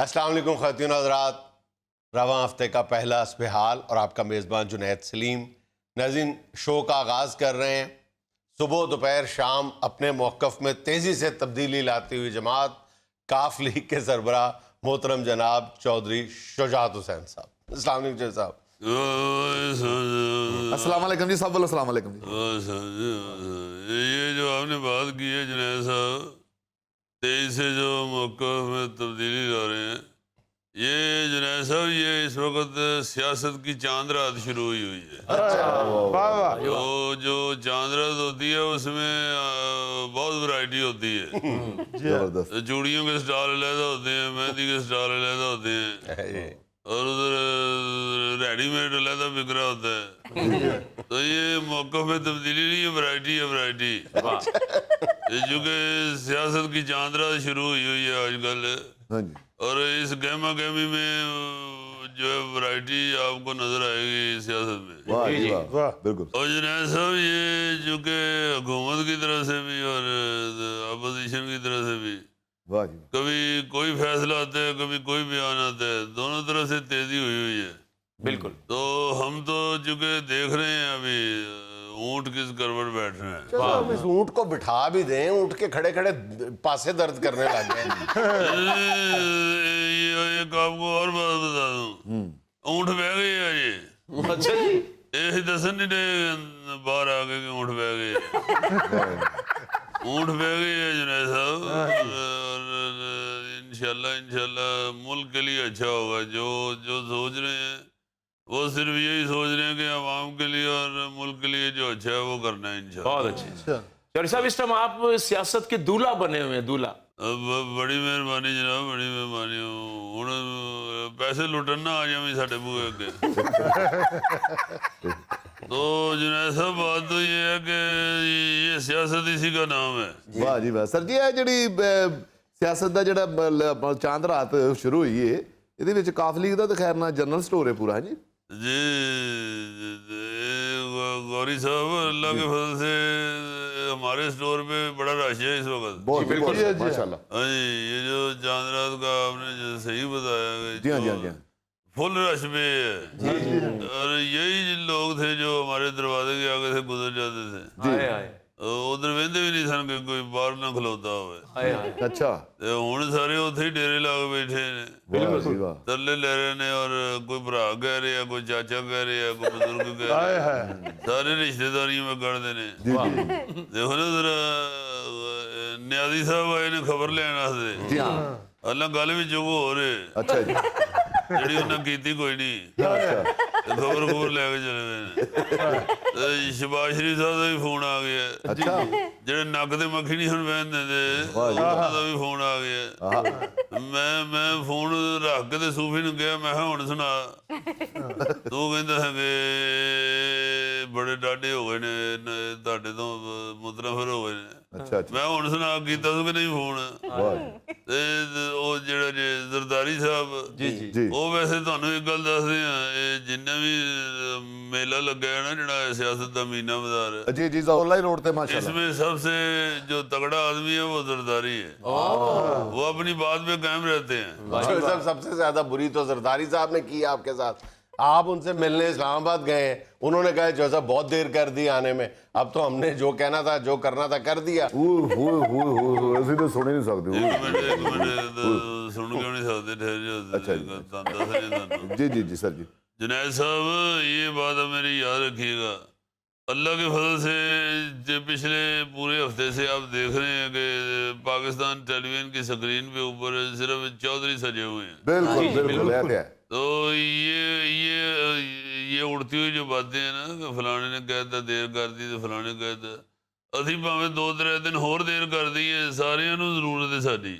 السلام علیکم خواتین و حضرات، رواں ہفتے کا پہلا حسب حال اور آپ کا میزبان جنید سلیم ناظرین شو کا آغاز کر رہے ہیں۔ صبح دوپہر شام اپنے موقف میں تیزی سے تبدیلی لاتی ہوئی جماعت کاف لیگ کے سربراہ محترم جناب چودھری شجاعت حسین صاحب۔ السلام علیکم جنید صاحب۔ السلام علیکم جی صاحب، السلام علیکم جی۔ یہ جو آپ نے بات کی ہے جنید صاحب، 23 سے جو موقف میں تبدیلی لا رہے ہیں، یہ جنید صاحب یہ اس وقت سیاست کی چاند رات شروع ہوئی ہے۔ جو چاند رات ہوتی ہے اس میں بہت ورائٹی ہوتی ہے، چوڑیوں کے سٹال علیحدہ ہوتے ہیں، مہندی کے سٹال علیحدہ ہوتے ہیں، اور ادھر ریڈی میڈ علیحدہ بک رہا ہوتا ہے۔ تو یہ موقف میں تبدیلی نہیں ہے، ورائٹی ہے، ورائٹی۔ چونکہ سیاست کی چاند رات شروع ہوئی ہے آج کل، اور اس گہما گہمی میں جو ہے ورائٹی آپ کو نظر آئے گی سیاست میں۔ بالکل۔ اور جنید صاحب یہ چونکہ حکومت کی طرف سے بھی اور اپوزیشن کی طرف سے بھی کبھی کوئی فیصلہ آتا ہے، کبھی کوئی بیان آتا ہے، دونوں طرف سے تیزی ہوئی ہے۔ بالکل۔ تو ہم تو چونکہ دیکھ رہے ہیں ابھی اونٹ کس کروٹ بیٹھ رہے ہیں۔ چلو ہم اس اونٹ کو بٹھا بھی دیں، اونٹ کے کھڑے کھڑے پاسے درد کرنے لگ گئے۔ ایک آپ کو اور بات بتا دوں، اونٹ بہ گئی ہے یہ۔ اچھا جی، یہ دسن نہیں دے باہر آ کے کہ اونٹ بہ گئی ہے۔ اونٹ بہ گئی ہے جنید صاحب، اور انشاءاللہ ملک کے لیے اچھا ہوگا۔ جو سوچ رہے ہیں وہ صرف یہی سوچ رہے ہیں کہ عوام کے لیے اور ملک کے لیے جو اچھا ہے وہ کرنا ہے انشاءاللہ۔ بہت اچھا۔ چودھری صاحب اس ٹائم آپ سیاست کے دولہا بنے ہوئے ہیں، دولہا۔ بڑی مہربانی جناب، بڑی مہربانی۔ ہوں پیسے لٹن نہ آ جائیں ساڈے بوئے اگے۔ تو جنید صاحب بات تو یہ ہے کہ یہ سیاست اسی کا نام ہے۔ واہ جی واہ سر جی، یہ جڑی سیاست دا جڑا چاند رات شروع ہوئی ہے، ਇਹਦੇ ਵਿੱਚ ਕਾਫ ਲੀਗ ਦਾ ਤਾਂ ਖੈਰ ਨਾ ਜਨਰਲ ਸਟੋਰ ہے پورا، ہے جی؟ جی غوری صاحب، اللہ کے فضل سے ہمارے اسٹور پہ بڑا رش ہے اس وقت۔ بہت بالکل ماشاءاللہ۔ ہاں جی، یہ جو چاند رات کا آپ نے جو صحیح بتایا، جی ہاں جی ہاں جی ہاں، فل رش پہ ہے۔ اور یہی لوگ تھے جو ہمارے دروازے کے آگے سے گزر جاتے تھے، ادھر وہدے بھی نہیں سن کہ کوئی باہر نہ کھلوتا ہوئے۔ اچھا، ہوں سارے اتنے ہی ڈیرے لا کے بیٹھے نے، ترلے لے رہے نے، اور کوئی برا کہہ رہے ہیں، کوئی چاچا کہہ رہے ہیں، کوئی بزرگ کہہ رہے ہیں، سارے رشتے داریوں میں کرتے ہیں۔ دیکھو نا ذرا، نیازی صاحب آئے نے خبر لین واسطے، اللہ گل بھی چپ ہو رہے جڑی انہیں کیتی کوئی نہیں، خبر لے کے چلے گئے۔ شہباز شریف صاحب کا بھی فون آ گیا، جڑے نک تے مکھی نہیں ہن بہن دے، انہاں دا بھی فون آ گیا۔ میں فون رکھ کے تے صوفی نوں کہیا، میں ہن سنا۔ تو کہندا ہے کہ بڑے ڈاڈے ہو گئے نے تہاڈے تو متنفر ہو گئے نے۔ میں ہن سنا کیتا تو کہ نہیں فون، تے او جڑا زرداری صاحب، وہ ویسے تہانوں ایک گل دسدے ہیں، جنہیں بھی میلہ لگا ہے نا جڑا سیاست دا مہینہ بازار، جی جی ضلع روڈ تے اس ماشاءاللہ، میں سب سے جو تگڑا آدمی ہے وہ زرداری ہے۔ وہ اپنی بات پہ قائم رہتے ہیں۔ سب سے زیادہ بری تو زرداری صاحب نے کی آپ کے ساتھ۔ آپ ان سے ملنے اسلام آباد گئے ہیں، انہوں نے کہا جو صاحب بہت دیر کر دی آنے میں، اب تو ہم نے جو کہنا تھا جو کرنا تھا کر دیا۔ اسی تو سن ہی نہیں سکتے۔ ایک منٹ سن کیوں نہیں سکتے، ٹھہر جی جی جی سر جی۔ جنید صاحب یہ بات اب میری یاد رکھیے گا، اللہ کے فضل سے پچھلے پورے ہفتے سے آپ دیکھ رہے ہیں کہ پاکستان ٹیلی ویژن کی سکرین پہ اوپر صرف چودھری سجے ہوئے ہیں۔ بالکل بالکل ہے۔ تو یہ اڑتی ہوئی جو باتیں ہیں نا کہ فلانے نے کہتا دیر کر دی تو فلانے کہتا، اسی پاویں 2-3 دن ہور دیر کر دی ہے، ساریاں نوں ضرورت ہے ساڈی،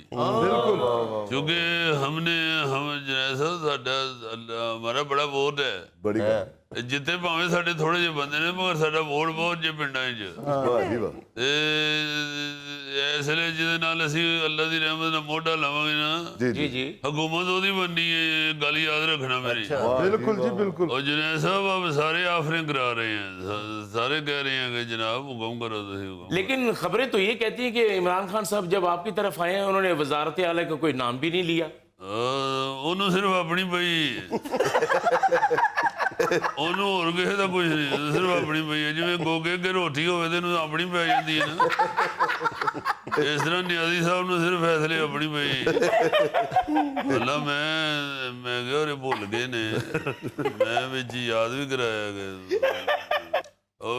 کیونکہ ہم جنید صاحب ہمارا بڑا ووٹ ہے، بڑی جتنے پاویں ساڈے تھوڑے جے بندے نے، مگر ساڈا ووٹ بہت جے پنڈاں وچ۔ اس لیے جہدے نال اسی اللہ دی رحمت نال موڈا لاواں گے نا، جی جی، حکومت وہی بننی ہے، گل یاد رکھنا میری۔ بالکل جی بالکل۔ اور جنید صاحب اب سارے آفریں کرا رہے ہیں، سارے کہہ رہے ہیں کہ جناب حکم کرو تسی حکم۔ لیکن خبریں تو یہ کہتی ہیں کہ عمران خان صاحب جب آپ کی طرف آئے ہیں انہوں نے وزارت اعلیٰ کا کوئی نام بھی نہیں لیا۔ ਉਹਨੂੰ ਸਿਰਫ ਆਪਣੀ ਪਈ, ਉਹਨੂੰ ਹੋਰ ਕਿਸੇ ਦਾ ਕੁਝ ਨਹੀਂ, ਸਿਰਫ ਆਪਣੀ ਪਈ ਹੈ। ਜਿਵੇਂ ਗੋਗੇ ਅੱਗੇ ਰੋਟੀ ਹੋਵੇ ਤੇ ਇਹਨੂੰ ਆਪਣੀ ਪੈ ਜਾਂਦੀ ਹੈ ਨਾ, ਇਸ ਤਰ੍ਹਾਂ ਨਿਆਜ਼ੀ ਸਾਹਿਬ ਨੂੰ ਸਿਰਫ ਫੈਸਲੇ ਆਪਣੀ ਪਈ। ਪਹਿਲਾਂ ਮੈਂ ਕਿਹਾ ਉਹਨੇ ਭੁੱਲ ਗਏ ਨੇ, ਮੈਂ ਵਿੱਚ ਯਾਦ ਵੀ ਕਰਾਇਆ ਕਿ ਉਹ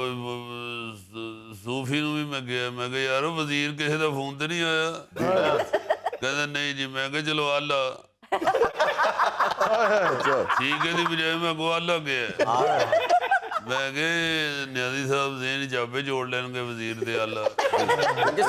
ਸੂਫੀ ਨੂੰ ਵੀ ਮੈਂ ਕਿਹਾ ਯਾਰ ਉਹ ਵਜ਼ੀਰ ਕਿਸੇ ਦਾ ਫੋਨ ਤੇ ਨਹੀਂ ਆਇਆ? ਕਹਿੰਦਾ ਨਹੀਂ ਜੀ। ਮੈਂ ਕਿਹਾ ਚਲੋ ਆਲਾ ਠੀਕ ਹੈ ਦੀ ਬਜਾਏ ਮੈਂ ਕੋ ਆਲਾ ਗਿਆ। ਮੈਂ ਕਿਹਾ ਨਿਆਜ਼ੀ ਸਾਹਿਬ ਜ਼ੇਨ ਚਾਬੇ ਜੋੜ ਲੈਣਗੇ ਵਜ਼ੀਰ ਦੇ ਆਲਾ।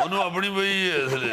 ਉਹਨੂੰ ਆਪਣੀ ਪਈ ਹੈ ਇਸ ਲਈ।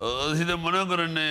ਅਸੀਂ ਤਾਂ ਮਨਾ ਕਰਨੇ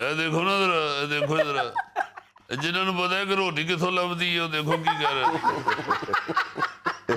ਇਹ ਦੇਖੋ ਨਾ ਜ਼ਰਾ, ਇਹ ਦੇਖੋ ਜ਼ਰਾ, ਜਿਨ੍ਹਾਂ ਨੂੰ ਪਤਾ ਹੈ ਕਿ ਰੋਟੀ ਕਿੱਥੋਂ ਲੱਭਦੀ ਹੈ ਉਹ ਦੇਖੋ ਕੀ ਕਰ ਰਹੇ।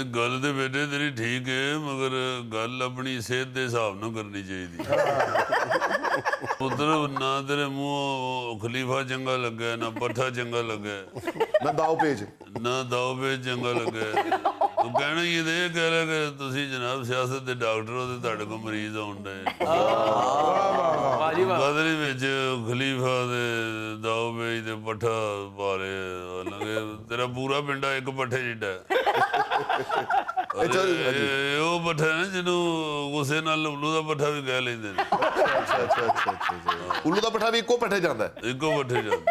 ਇਹ ਗੱਲ ਤੇ ਬੇਟੇ ਤੇਰੀ ਠੀਕ ਹੈ, ਮਗਰ ਗੱਲ ਆਪਣੀ ਸਿਹਤ ਦੇ ਹਿਸਾਬ ਨਾਲ ਕਰਨੀ ਚਾਹੀਦੀ। ਪੁੱਤਰ ਨਾ ਤੇਰੇ ਮੂੰਹ ਖਲੀਫਾ ਚੰਗਾ ਲੱਗਾ, ਨਾ ਪੱਠਾ ਚੰਗਾ ਲੱਗਾ, ਨਾ ਦਾਓ ਪੇਜ। ਨਾ ਦਾਓ ਪੇਚ ਚੰਗਾ ਲੱਗਾ। ਤੂੰ ਕਹਿਣਾ ਹੀ ਇਹ ਕਹਿ ਰਿਹਾ ਕਿ ਤੁਸੀਂ ਜਨਾਬ ਸਿਆਸਤ ਦੇ ਡਾਕਟਰ ਹੋ ਤੇ ਤੁਹਾਡੇ ਕੋਲ ਮਰੀਜ਼ ਆਉਣ ਡਏ। ਬਦਲੀ ਵਿੱਚ ਖਲੀਫਾ ਦੇ ਦਾਓ ਪੇਚ ਤੇ ਪੱਠਾ ਪਾ ਰਹੇ, ਹਾਲਾਂਕਿ ਤੇਰਾ ਪੂਰਾ ਪਿੰਡਾ ਇੱਕ ਪੱਠੇ ਜਿੱਡਾ। ਉਹ ਪੱਠਾ ਨਾ ਜਿਹਨੂੰ ਗੁੱਸੇ ਨਾਲ ਉੱਲੂ ਦਾ ਪੱਠਾ ਵੀ ਕਹਿ ਲੈਂਦੇ ਨੇ। ਉੱਲੂ ਦਾ ਪੱਠਾ ਵੀ ਇੱਕੋ ਪੱਠੇ ਜਾਂਦਾ। ਇੱਕੋ ਪੱਠੇ ਜਾਂਦਾ।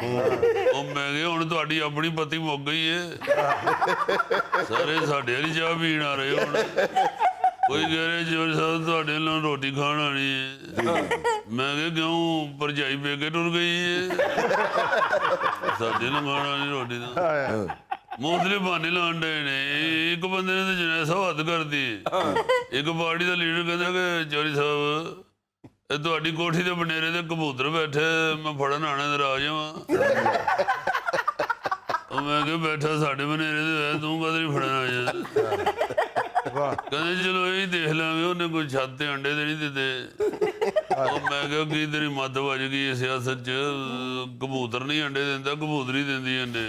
ਉਹ ਮੈਂ ਕਿਹਾ ਹੁਣ ਤੁਹਾਡੀ ਆਪਣੀ ਪੱਤੀ ਮੁੱਕ ਗਈ ਹੈ, ਸਾਰੇ ਸਾਡੇ ਵਾਲੀ ਚਾਹ ਪੀਣ ਆ ਰਹੇ ਹੁਣ। ਕੋਈ ਕਹਿ ਰਿਹਾ ਚੌਧਰੀ ਸਾਹਿਬ ਤੁਹਾਡੇ ਨਾਲ ਰੋਟੀ ਖਾਣ ਆਣੀ ਹੈ। ਮੈਂ ਕਿਹਾ ਕਿਉਂ ਭਰਜਾਈ ਪੇਕੇ ਟੁਰ ਗਈ ਹੈ, ਸਾਡੇ ਨਾਲ ਖਾਣ ਆਣੀ ਰੋਟੀ ਦਾ। ਮੂੰਹਲੇ ਬਹਾਨੇ ਲਾਉਣ ਡਏ ਨੇ। ਇੱਕ ਬੰਦੇ ਨੇ ਤਾਂ ਜੁਨੈਦ ਸਾਹਿਬ ਹੱਦ ਕਰਦੀ। ਇੱਕ ਪਾਰਟੀ ਦਾ ਲੀਡਰ ਕਹਿੰਦਾ ਕਿ ਚੌਧਰੀ ਸਾਹਿਬ ਇਹ ਤੁਹਾਡੀ ਕੋਠੀ ਦੇ ਬਨੇਰੇ ਤੇ ਕਬੂਤਰ ਬੈਠੇ, ਮੈਂ ਫੜਨ ਆਣਾ ਤੇ ਆ ਜਾਵਾਂ। ਉਹ ਮੈਂ ਕਿਹਾ ਬੈਠਾ ਸਾਡੇ ਬਨੇਰੇ ਤੇ, ਤੂੰ ਕਦੇ ਨਹੀਂ ਫੜਨ ਆ ਜਾ। ਕਹਿੰਦੇ ਚਲੋ ਇਹ ਦੇਖ ਲਾਂਗੇ, ਉਹਨੇ ਕੋਈ ਛੱਤ ਤੇ ਅੰਡੇ ਤੇ ਨਹੀਂ ਦਿੱਤੇ। ਉਹ ਮੈਂ ਕਿਹਾ ਕੀ ਤੇਰੀ ਮੱਤ ਵੱਜ ਗਈ ਸਿਆਸਤ ਚ, ਕਬੂਤਰ ਨਹੀਂ ਅੰਡੇ ਦਿੰਦਾ, ਕਬੂਤਰੀ ਦਿੰਦੀ ਅੰਡੇ।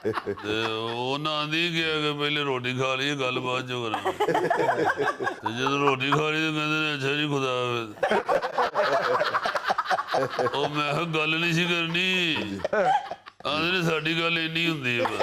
ਉਹਨਾਂ ਆਂਦੀ ਕਿਹਾ ਕਿ ਪਹਿਲੇ ਰੋਟੀ ਖਾ ਲਈਏ, ਗੱਲ ਬਾਅਦ ਚੋਂ ਕਰਾਂਗੇ। ਤੇ ਜਦੋਂ ਰੋਟੀ ਖਾ ਲਈ ਤਾਂ ਕਹਿੰਦੇ ਨੇ ਅੱਛਾ ਜੀ ਖੁਦਾ ਹਾਫਿਜ਼। ਉਹ ਮੈਂ ਕਿਹਾ ਗੱਲ ਨਹੀਂ ਸੀ ਕਰਨੀ, ਆਂਦੇ ਨੇ ਸਾਡੀ ਗੱਲ ਇੰਨੀ ਹੁੰਦੀ ਹੈ ਬਸ।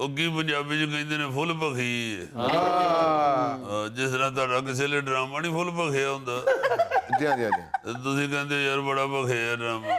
ਉਹ ਕੀ ਪੰਜਾਬੀ ਚ ਕਹਿੰਦੇ ਨੇ ਫੁੱਲ ਭਖੀ ਹੈ। ਜਿਸ ਤਰ੍ਹਾਂ ਤੁਹਾਡਾ ਕਿਸੇ ਲਈ ਡਰਾਮਾ ਨਹੀਂ ਫੁੱਲ ਭਖਿਆ ਹੁੰਦਾ, ਤੁਸੀਂ ਕਹਿੰਦੇ ਯਾਰ ਬੜਾ ਭਖਿਆ ਡਰਾਮਾ।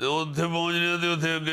ਤੇ ਉੱਥੇ ਪਹੁੰਚਨੇ ਤੇ ਉੱਥੇ ਅੱਗੇ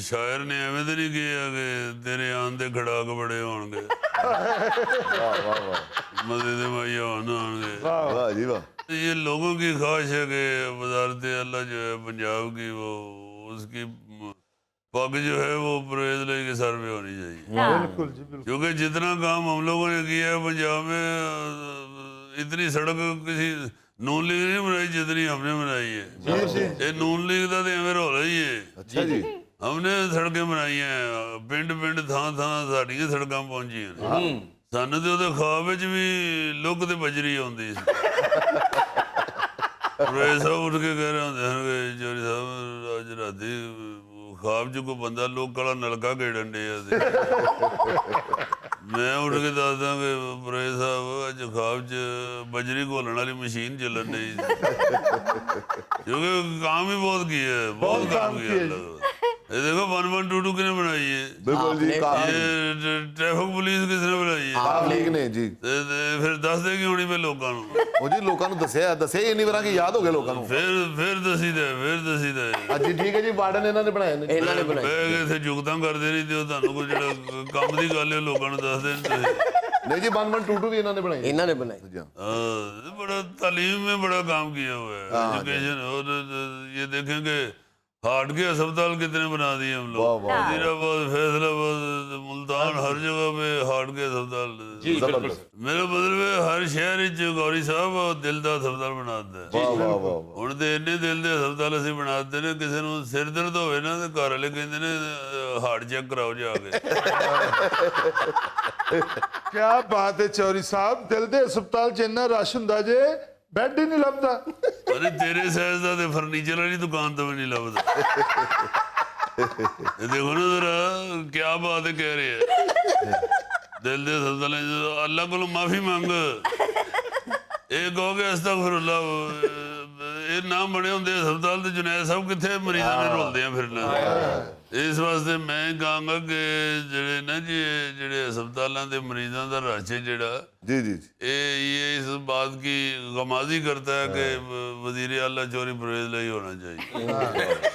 ਸ਼ਾਇਰ ਨੇ ਐਵੇਂ ਤਾਂ ਨਹੀਂ ਕਿਹਾ ਕਿ ਤੇਰੇ ਆਉਣ ਦੇ ਖੜਾਕ ਬੜੇ ਹੋਣਗੇ, ਮਦੇ ਦੇ ਮਾਈਆ ਆਉਣਗੇ। ਵਾਹ ਜੀ ਵਾਹ। یہ لوگوں کی خواہش ہے کہ وزارت اللہ جو ہے پنجاب کی وہ اس کی پگ جو ہے وہ پرویز علائی کے سر پہ ہونی چاہیے، بالکل جی بالکل. کیونکہ جتنا کام ہم لوگوں نے کیا ہے پنجاب میں اتنی سڑک کسی نون لیگ نہیں بنائی جتنی ہم نے بنائی ہے. یہ نون لیگ کا تو ایویں رولا ہی ہے. اچھا جی. ہم نے سڑکیں بنائی ہیں پنڈ پنڈ تھان تھان ساڈیاں سڑکاں پہنچی ہیں. سانوں تے اودے خواب وچ بھی لک تے بجری آوندی سی. پرویز صاحب اٹھ کے کہہ رہے ہوندے ہیں کہ چوری صاحب اج راتی خواب چ کوئی بندہ لوک والا نلکا گیڑن ڈیا. میں اٹھ کے دسدا کہ پرویز صاحب اج خواب چ بجری گھولن والی مشین چلن ڈئی کیونکہ کام ہی بہت کیا ہے، بہت کام کیا. یہ دیکھو 1122 کس نے بنائی ہے؟ بالکل جی. یہ ٹریفک پولیس کس نے بنائی ہے؟ آپ لیگ نے جی. پھر دس دے گی ہونی پہ لوگوں نو. وہ جی لوگوں نے دسیا انہیں بار کہ یاد ہو گیا لوگوں کو. پھر دسی دے جی ٹھیک ہے جی. وارڈن انہوں نے بنایا نے. انہوں نے بنائی. اتنے جگتاں کرتے نہیں تے تمہیں کوئی جڑا کام دی گل ہے لوگوں نے دس دین. نہیں جی 1122 بھی انہوں نے بنائی. انہوں نے بنائی. بڑا تعلیم میں بڑا کام کیا ہوا ہے، ایجوکیشن. اور یہ دیکھیں کہ ہارٹ کے اسپتال کتنے بنا دیے ہم لوگ. وزیر آباد، فیصل آباد، ملتان، ہر جگہ پہ ہارٹ کے اسپتال. میرا مطلب ہے ہر شہر گوری صاحب دل کا اسپتال بنا دے. ہوں تو اینے دل کے اسپتال اسی بنا دے نے کسی نے سر درد ہوئے نا تو گھر والے کہتے نے ہارٹ چیک کراؤ جا کے. کیا بات ہے چوری صاحب. دل دے ہسپتال چ اتنا رش ہوندا جے بیڈ ہی نہیں لبدا. ارے تیرے سائز کا تو فرنیچر والی دکان تو بھی نہیں لبدا. دیکھو نا ذرا کیا بات ہے کہہ رہے ہیں. دل دے ہسپتال اللہ کو معافی مانگ. یہ کہو کہ استغفر اللہ. یہ نام بنے ہوندے ہسپتال تے جنید صاحب کتنے مریضاں نے رولدے ہیں پھرنا. اس واسطے میں کہاں گا کہ جڑے نا جی جڑے ہسپتالاں دے مریضاں دا رش ہے جڑا جی جی یہ اس بات کی غمازی کرتا ہے کہ وزیر اعلیٰ چوری پرویز علائی ہونا چاہیے.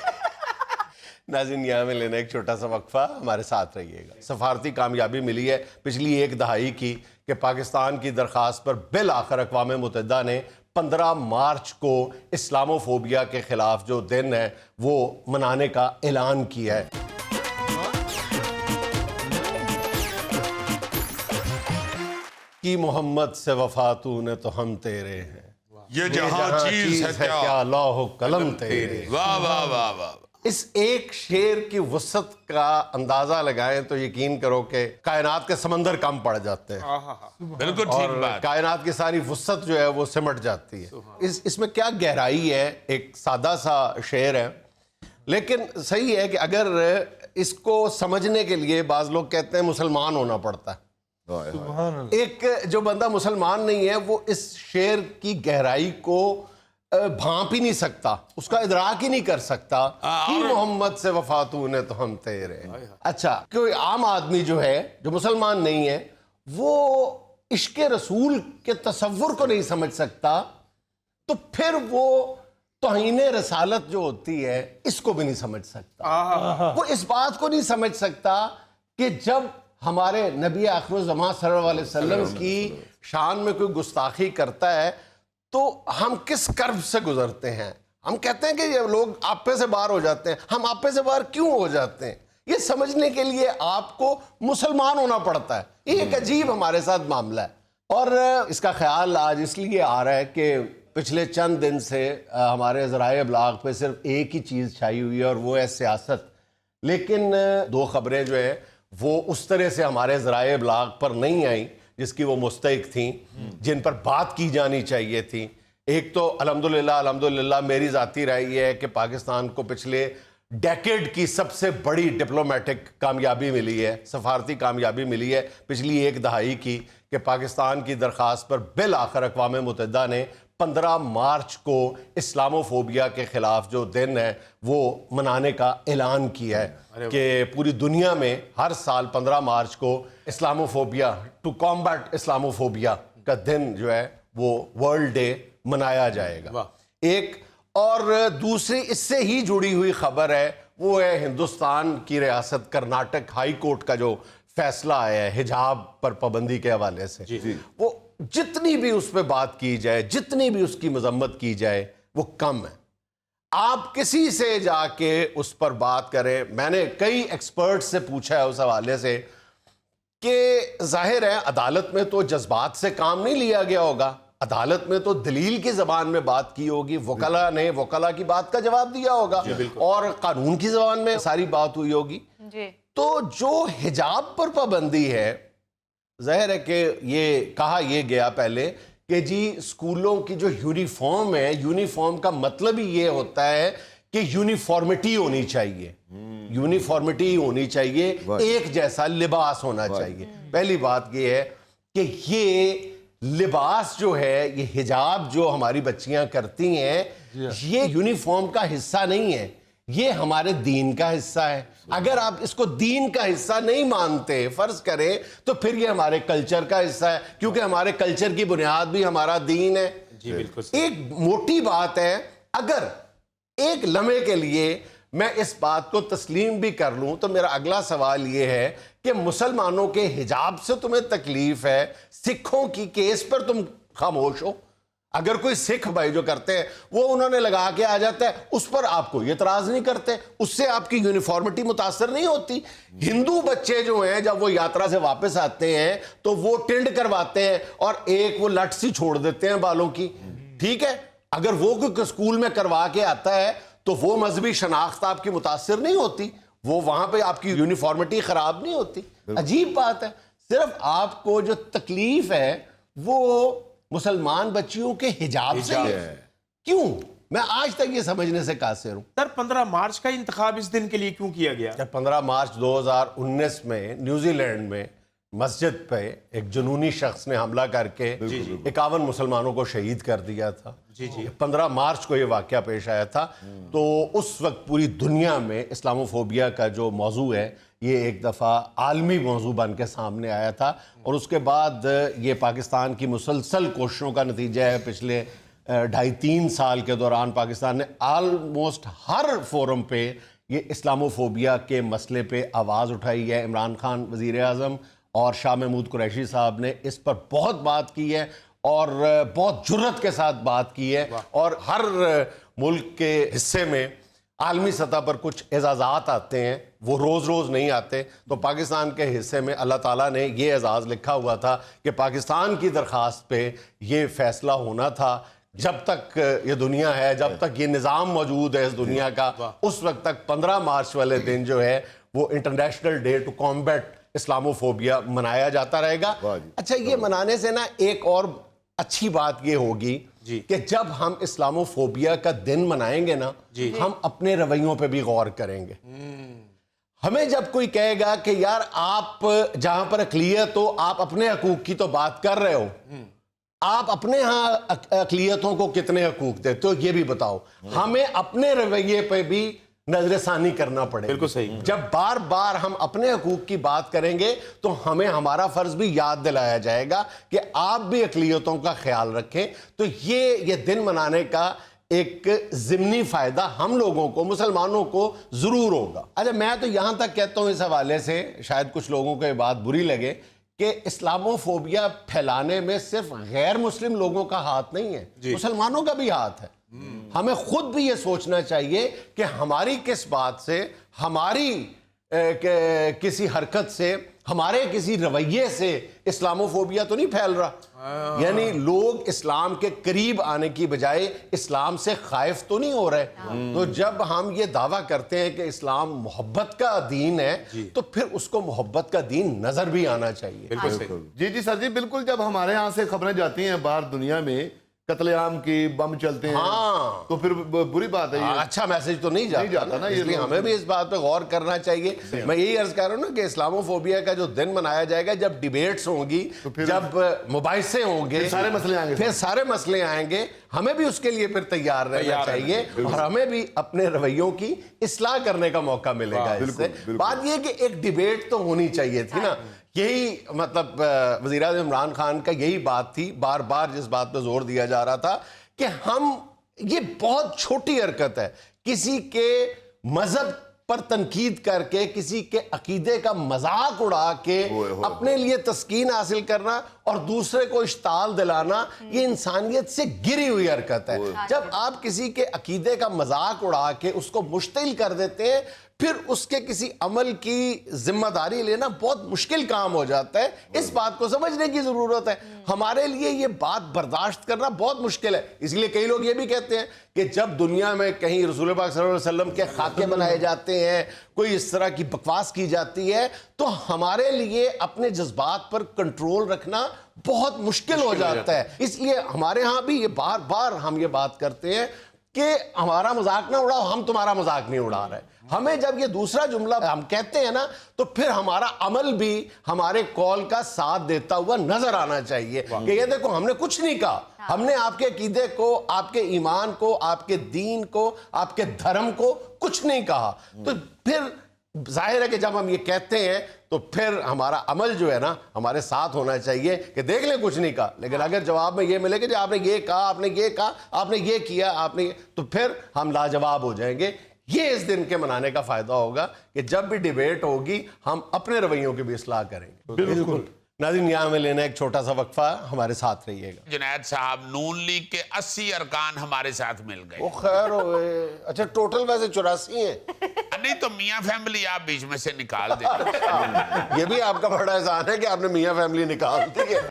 ناظرین یہاں میں لینا ایک چھوٹا سا وقفہ، ہمارے ساتھ رہیے گا. سفارتی کامیابی ملی ہے پچھلی ایک دہائی کی کہ پاکستان کی درخواست پر بالآخر اقوام متحدہ نے 15 مارچ کو اسلامو فوبیا کے خلاف جو دن ہے وہ منانے کا اعلان کیا ہے. کہ محمد سے وفا تو نے تو ہم تیرے ہیں، یہ جہاں چیز ہے کیا لوح و قلم تیرے. واہ واہ واہ واہ. اس ایک شعر کی وسعت کا اندازہ لگائیں تو یقین کرو کہ کائنات کے سمندر کم پڑ جاتے ہیں. بالکل ٹھیک اور بات. کائنات کی ساری وسعت جو ہے وہ سمٹ جاتی ہے. اس میں کیا گہرائی ہے. ایک سادہ سا شعر ہے لیکن صحیح ہے کہ اگر اس کو سمجھنے کے لیے بعض لوگ کہتے ہیں مسلمان ہونا پڑتا ہے. ایک جو بندہ مسلمان نہیں ہے وہ اس شعر کی گہرائی کو بھانپ ہی نہیں سکتا، اس کا ادراک ہی نہیں کر سکتا کہ محمد سے وفا تو نے تو ہم تیرے. اچھا کوئی عام آدمی جو ہے جو مسلمان نہیں ہے وہ عشق رسول کے تصور کو نہیں سمجھ سکتا تو پھر وہ توہین رسالت جو ہوتی ہے اس کو بھی نہیں سمجھ سکتا. وہ اس بات کو نہیں سمجھ سکتا کہ جب ہمارے نبی آخر الزمان صلی اللہ علیہ وسلم کی شان میں کوئی گستاخی کرتا ہے تو ہم کس کرب سے گزرتے ہیں. ہم کہتے ہیں کہ یہ لوگ آپے سے باہر ہو جاتے ہیں. ہم آپے سے باہر کیوں ہو جاتے ہیں یہ سمجھنے کے لیے آپ کو مسلمان ہونا پڑتا ہے. یہ ایک عجیب ہمارے ساتھ معاملہ ہے. اور اس کا خیال آج اس لیے آ رہا ہے کہ پچھلے چند دن سے ہمارے ذرائع ابلاغ پہ صرف ایک ہی چیز چھائی ہوئی ہے اور وہ ہے سیاست. لیکن دو خبریں جو ہیں وہ اس طرح سے ہمارے ذرائع ابلاغ پر نہیں آئیں جس کی وہ مستحق تھیں، جن پر بات کی جانی چاہیے تھی. ایک تو الحمدللہ میری ذاتی رائے یہ ہے کہ پاکستان کو پچھلے ڈیکیڈ کی سب سے بڑی ڈپلومیٹک کامیابی ملی ہے، سفارتی کامیابی ملی ہے پچھلی ایک دہائی کی کہ پاکستان کی درخواست پر بالآخر اقوام متحدہ نے 15 مارچ کو اسلامو فوبیا کے خلاف جو دن ہے وہ منانے کا اعلان کیا ہے کہ پوری دنیا میں ہر سال 15 مارچ کو اسلامو فوبیا ٹو کامبیٹ اسلامو فوبیا کا دن جو ہے وہ ورلڈ ڈے منایا جائے گا. ایک اور دوسری اس سے ہی جڑی ہوئی خبر ہے وہ ہے ہندوستان کی ریاست کرناٹک ہائی کورٹ کا جو فیصلہ آیا ہے حجاب پر پابندی کے حوالے سے. وہ جتنی بھی اس پہ بات کی جائے, جتنی بھی اس کی مذمت کی جائے, وہ کم ہے. آپ کسی سے جا کے اس پر بات کریں, میں نے کئی ایکسپرٹ سے پوچھا ہے اس حوالے سے کہ ظاہر ہے عدالت میں تو جذبات سے کام نہیں لیا گیا ہوگا, عدالت میں تو دلیل کی زبان میں بات کی ہوگی, وکلا نے وکلا کی بات کا جواب دیا ہوگا, اور قانون کی زبان میں ساری بات ہوئی ہوگی. تو جو حجاب پر پابندی ہے, ظاہر ہے کہ یہ کہا یہ گیا پہلے کہ جی اسکولوں کی جو یونیفارم ہے, یونیفارم کا مطلب ہی یہ ہوتا ہے کہ یونیفارمٹی ہونی چاہیے, یونیفارمٹی ہونی چاہیے, ایک جیسا لباس ہونا چاہیے. پہلی بات یہ ہے کہ یہ لباس جو ہے, یہ حجاب جو ہماری بچیاں کرتی ہیں, یہ یونیفارم کا حصہ نہیں ہے, یہ ہمارے دین کا حصہ ہے. اگر آپ اس کو دین کا حصہ نہیں مانتے فرض کریں تو پھر یہ ہمارے کلچر کا حصہ ہے, کیونکہ ہمارے کلچر کی بنیاد بھی ہمارا دین ہے. ایک موٹی بات ہے, اگر ایک لمحے کے لیے میں اس بات کو تسلیم بھی کر لوں تو میرا اگلا سوال یہ ہے کہ مسلمانوں کے حجاب سے تمہیں تکلیف ہے, سکھوں کی کیس پر تم خاموش ہو. اگر کوئی سکھ بھائی جو کرتے ہیں وہ انہوں نے لگا کے آ جاتا ہے, اس پر آپ کوئی اعتراض نہیں کرتے, اس سے آپ کی یونیفارمٹی متاثر نہیں ہوتی. ہندو بچے جو ہیں جب وہ یاترا سے واپس آتے ہیں تو وہ ٹنڈ کرواتے ہیں اور ایک وہ لٹ سی چھوڑ دیتے ہیں بالوں کی, ٹھیک ہے, اگر وہ کوئی اسکول میں کروا کے آتا ہے تو وہ مذہبی شناخت آپ کی متاثر نہیں ہوتی, وہ وہاں پہ آپ کی یونیفارمٹی خراب نہیں ہوتی. عجیب بات ہے, صرف آپ کو جو تکلیف ہے وہ مسلمان بچیوں کے حجاب سے ہے. کیوں؟ میں آج تک یہ سمجھنے سے قاصر ہوں. سر 15 مارچ کا انتخاب اس دن کے لیے کیوں کیا گیا؟ جب 15 مارچ 2019 میں نیوزی لینڈ میں مسجد پہ ایک جنونی شخص نے حملہ کر کے 51 مسلمانوں کو شہید کر دیا تھا, 15 مارچ کو یہ واقعہ پیش آیا تھا, تو اس وقت پوری دنیا میں اسلاموفوبیا کا جو موضوع ہے یہ ایک دفعہ عالمی موضوع بن کے سامنے آیا تھا. اور اس کے بعد یہ پاکستان کی مسلسل کوششوں کا نتیجہ ہے. پچھلے 2.5-3 سال کے دوران پاکستان نے آلموسٹ ہر فورم پہ یہ اسلاموفوبیا کے مسئلے پہ آواز اٹھائی ہے. عمران خان وزیر اعظم اور شاہ محمود قریشی صاحب نے اس پر بہت بات کی ہے اور بہت جرت کے ساتھ بات کی ہے, اور ہر ملک کے حصے میں عالمی سطح پر کچھ اعزازات آتے ہیں, وہ روز روز نہیں آتے. تو پاکستان کے حصے میں اللہ تعالیٰ نے یہ اعزاز لکھا ہوا تھا کہ پاکستان کی درخواست پہ یہ فیصلہ ہونا تھا. جب تک یہ دنیا ہے, جب تک یہ نظام موجود ہے اس دنیا کا, اس وقت تک 15 مارچ والے دن جو ہے وہ international day to combat Islamophobia منایا جاتا رہے گا. اچھا, یہ منانے سے نا ایک اور اچھی بات یہ ہوگی کہ جب ہم اسلاموفوبیا کا دن منائیں گے نا, ہم اپنے رویوں پہ بھی غور کریں گے. ہمیں جب کوئی کہے گا کہ یار آپ جہاں پر اقلیت ہو آپ اپنے حقوق کی تو بات کر رہے ہو, آپ اپنے ہاں اقلیتوں کو کتنے حقوق دیتے ہو یہ بھی بتاؤ. ہمیں اپنے رویے پہ بھی نظر ثانی کرنا پڑے. بالکل صحیح. جب بار بار ہم اپنے حقوق کی بات کریں گے تو ہمیں ہمارا فرض بھی یاد دلایا جائے گا کہ آپ بھی اقلیتوں کا خیال رکھیں. تو یہ دن منانے کا ایک ضمنی فائدہ ہم لوگوں کو, مسلمانوں کو ضرور ہوگا. اچھا, میں تو یہاں تک کہتا ہوں اس حوالے سے, شاید کچھ لوگوں کو یہ بات بری لگے, کہ اسلاموفوبیا پھیلانے میں صرف غیر مسلم لوگوں کا ہاتھ نہیں ہے, مسلمانوں کا بھی ہاتھ ہے. ہمیں خود بھی یہ سوچنا چاہیے کہ ہماری کس بات سے, ہماری کسی حرکت سے, ہمارے کسی رویے سے اسلاموفوبیا تو نہیں پھیل رہا. یعنی لوگ اسلام کے قریب آنے کی بجائے اسلام سے خائف تو نہیں ہو رہے. تو جب ہم یہ دعویٰ کرتے ہیں کہ اسلام محبت کا دین ہے تو پھر اس کو محبت کا دین نظر بھی آنا چاہیے. جی سر جی, بالکل. جب ہمارے ہاں سے خبریں جاتی ہیں باہر دنیا میں قتل عام کی, بم چلتے ہیں, تو پھر بری بات ہے. اچھا میسج تو نہیں جاتا نا, اس لیے ہمیں بھی اس بات پہ غور کرنا چاہیے. میں یہی عرض کر رہا ہوں نا کہ اسلاموفوبیا کا جو دن منایا جائے گا, جب ڈیبیٹس ہوں گی, جب مباحثے ہوں گے, پھر سارے مسئلے آئیں گے, ہمیں بھی اس کے لیے پھر تیار رہنا چاہیے, اور ہمیں بھی اپنے رویوں کی اصلاح کرنے کا موقع ملے گا. اس سے بات یہ کہ ایک ڈیبیٹ تو ہونی چاہیے تھی نا. یہی مطلب وزیر اعظم عمران خان کا یہی بات تھی, بار بار جس بات پہ زور دیا جا رہا تھا کہ ہم, یہ بہت چھوٹی حرکت ہے, کسی کے مذہب پر تنقید کر کے کسی کے عقیدے کا مذاق اڑا کے اپنے لیے تسکین حاصل کرنا اور دوسرے کو اشتعال دلانا، یہ انسانیت سے گری ہوئی حرکت ہے۔ جب آپ کسی کے عقیدے کا مذاق اڑا کے اس کو مشتعل کر دیتے ہیں، پھر اس کے کسی عمل کی ذمہ داری لینا بہت مشکل کام ہو جاتا ہے۔ اس بات کو سمجھنے کی ضرورت ہے۔ ہمارے لیے یہ بات برداشت کرنا بہت مشکل ہے۔ اس لیے کئی لوگ یہ بھی کہتے ہیں کہ جب دنیا میں کہیں رسول پاک صلی اللہ علیہ وسلم کے خاکے بنائے جاتے ہیں، کوئی اس طرح کی بکواس کی جاتی ہے، تو ہمارے لیے اپنے جذبات پر کنٹرول رکھنا بہت مشکل ہو جاتا ہے۔ اس لیے ہمارے ہاں بھی یہ بار بار ہم یہ بات کرتے ہیں کہ ہمارا مذاق نہ اڑاؤ، ہم تمہارا مذاق نہیں اڑا رہے۔ ہمیں جب یہ دوسرا جملہ ہم کہتے ہیں نا، تو پھر ہمارا عمل بھی ہمارے قول کا ساتھ دیتا ہوا نظر آنا چاہیے کہ یہ دیکھو ہم نے کچھ نہیں کہا، ہم نے آپ کے عقیدے کو، آپ کے ایمان کو، آپ کے دین کو، آپ کے دھرم کو کچھ نہیں کہا۔ تو پھر ظاہر ہے کہ جب ہم یہ کہتے ہیں تو پھر ہمارا عمل جو ہے نا ہمارے ساتھ ہونا چاہیے کہ دیکھ لیں کچھ نہیں کہا، لیکن اگر جواب میں یہ ملے کہ آپ نے یہ کہا، آپ نے یہ کہا، آپ نے یہ کیا، آپ نے، تو پھر ہم لاجواب ہو جائیں گے۔ یہ اس دن کے منانے کا فائدہ ہوگا کہ جب بھی ڈیبیٹ ہوگی ہم اپنے رویوں کی بھی اصلاح کریں گے۔ بالکل۔ ناظرین، یہاں میں لینا ایک چھوٹا سا وقفہ، ہمارے ساتھ رہیے گا۔ جنید صاحب، نون لیگ کے 80 ارکان ہمارے ساتھ مل گئے۔ وہ خیر ہوئے، اچھا ٹوٹل ویسے 84 ہیں۔ نہیں تو میاں فیملی آپ بیچ میں سے نکال دیں۔ یہ بھی آپ کا بڑا احسان ہے کہ آپ نے میاں فیملی نکال دی ہے۔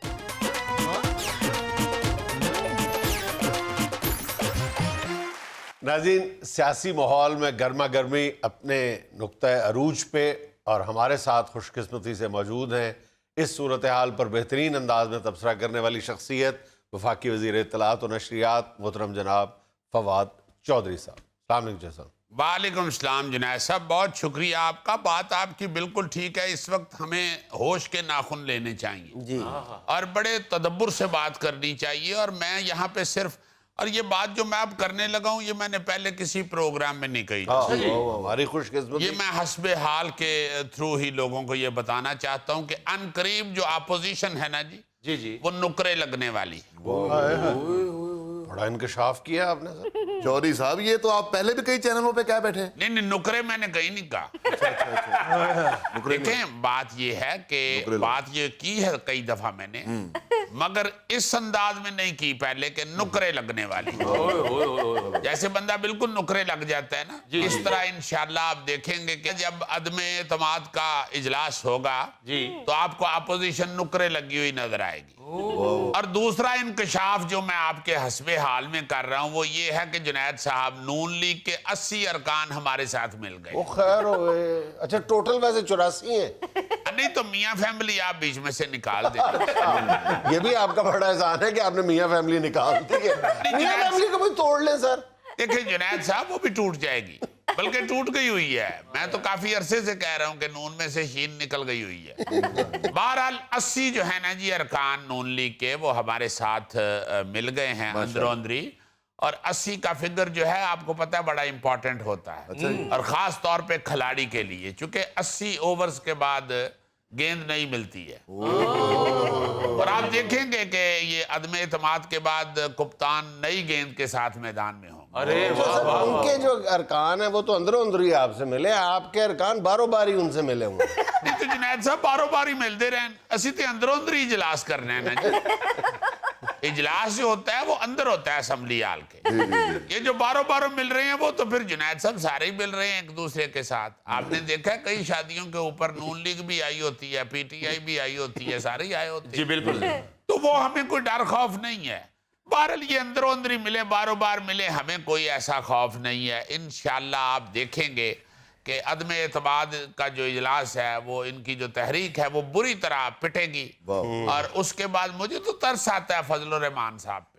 ناظرین، سیاسی ماحول میں گرما گرمی اپنے نقطہ عروج پہ، اور ہمارے ساتھ خوش قسمتی سے موجود ہیں اس صورتحال پر بہترین انداز میں تبصرہ کرنے والی شخصیت، وفاقی وزیر اطلاعات و نشریات محترم جناب فواد چودھری صاحب۔ السلام علیکم صاحب۔ وعلیکم السلام جنید صاحب، بہت شکریہ آپ کا۔ بات آپ کی بالکل ٹھیک ہے، اس وقت ہمیں ہوش کے ناخن لینے چاہیے جی، اور بڑے تدبر سے بات کرنی چاہیے۔ اور میں یہاں پہ صرف، اور یہ بات جو میں اب کرنے لگا ہوں یہ میں نے پہلے کسی پروگرام میں نہیں کہی، ہماری خوش قسمتی۔ یہ میں حسب حال کے تھرو ہی لوگوں کو یہ بتانا چاہتا ہوں کہ ان قریب جو اپوزیشن ہے نا جی، وہ نکرے لگنے والی۔ بڑا انکشاف کیا آپ نے سر۔ چودھری صاحب، یہ تو آپ پہلے بھی کئی چینلوں پہ کیا بیٹھے؟ نہیں، نکرے میں نے کہیں نہیں کہا۔ دیکھیں، بات یہ ہے کہ بات یہ کی ہے کئی دفعہ میں نے، مگر اس انداز میں نہیں کی پہلے کہ نکرے لگنے والی۔ جیسے بندہ بالکل نکرے لگ جاتا ہے نا، اس طرح انشاءاللہ آپ دیکھیں گے کہ جب عدم اعتماد کا اجلاس ہوگا تو آپ کو اپوزیشن نکرے لگی ہوئی نظر آئے گی۔ اور دوسرا انکشاف جو میں آپ کے حسب حال میں کر رہا ہوں وہ یہ ہے کہ جنید صاحب، نون لیگ کے 80 ارکان ہمارے ساتھ مل گئے۔ وہ خیر ہوئے، اچھا ٹوٹل ویسے 84 ہیں۔ نہیں تو میاں فیملی آپ بیچ میں سے نکال دیں۔ یہ بھی آپ کا بڑا احسان ہے کہ آپ نے میاں فیملی نکال دی ہے۔ میاں فیملی کو بھی توڑ لیں سر۔ دیکھیں جنید صاحب، وہ بھی ٹوٹ جائے گی، بلکہ ٹوٹ گئی ہوئی ہے۔ میں تو کافی عرصے سے کہہ رہا ہوں کہ نون میں سے شین نکل گئی ہوئی ہے۔ بہرحال 80 جو ہے نا جی ارکان نون لیگ کے، وہ ہمارے ساتھ مل گئے ہیں اندروں اندری۔ اور 80 کا فگر جو ہے آپ کو پتہ ہے بڑا امپورٹنٹ ہوتا ہے، اور خاص طور پہ کھلاڑی کے لیے، چونکہ 80 اوورز کے بعد گیند نہیں ملتی ہے۔ اور آپ دیکھیں گے کہ یہ عدم اعتماد کے بعد کپتان نئی گیند کے ساتھ میدان میں ہوں۔ ان کے جو ارکان ہیں وہ تو اندروں اندری آپ سے ملے، آپ کے ارکان باروں باری ان سے ملے ہوں۔ نہیں تو جنید صاحب باروں باری ملتے رہیں، اسی تے اندروں اندری اجلاس کرنے ہیں نا جی۔ اجلاس جو ہوتا ہے وہ اندر ہوتا ہے اسمبلی ہال کے۔ یہ جو باروں باروں مل رہے ہیں وہ تو پھر جنید صاحب سارے ہی مل رہے ہیں ایک دوسرے کے ساتھ۔ آپ نے دیکھا ہے کئی شادیوں کے اوپر نون لیگ بھی آئی ہوتی ہے، پی ٹی آئی بھی آئی ہوتی ہے، سارے ہی آئے ہوتے ہیں۔ جی بالکل۔ تو وہ ہمیں کوئی ڈر خوف نہیں ہے۔ بہرحال یہ اندروں اندری ملے، باروں بار ملے، ہمیں کوئی ایسا خوف نہیں ہے۔ انشاءاللہ آپ دیکھیں گے کہ عدم اعتماد کا جو اجلاس ہے، وہ ان کی جو تحریک ہے وہ بری طرح پٹے گی۔ اور اس کے بعد مجھے تو ترس آتا ہے فضل الرحمان صاحب پہ۔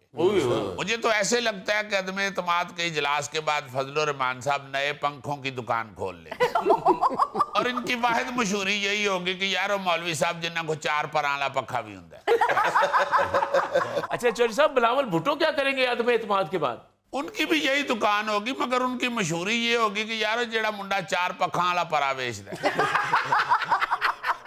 مجھے تو ایسے لگتا ہے کہ عدم اعتماد کے اجلاس کے بعد فضل الرحمان صاحب نئے پنکھوں کی دکان کھول لیں، اور ان کی واحد مشہوری یہی ہوگی کہ یارو مولوی صاحب جنہاں کو 4 پرانا پکھا بھی ہوں۔ اچھا چودھری صاحب، بلاول بھٹو کیا کریں گے عدم اعتماد کے بعد؟ ان کی بھی یہی دکان ہوگی، مگر ان کی مشہوری یہ ہوگی کہ یارو جیڑا منڈا 4 پکھاں والا پرا ویچ دے۔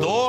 2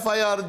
FIR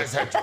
SHO,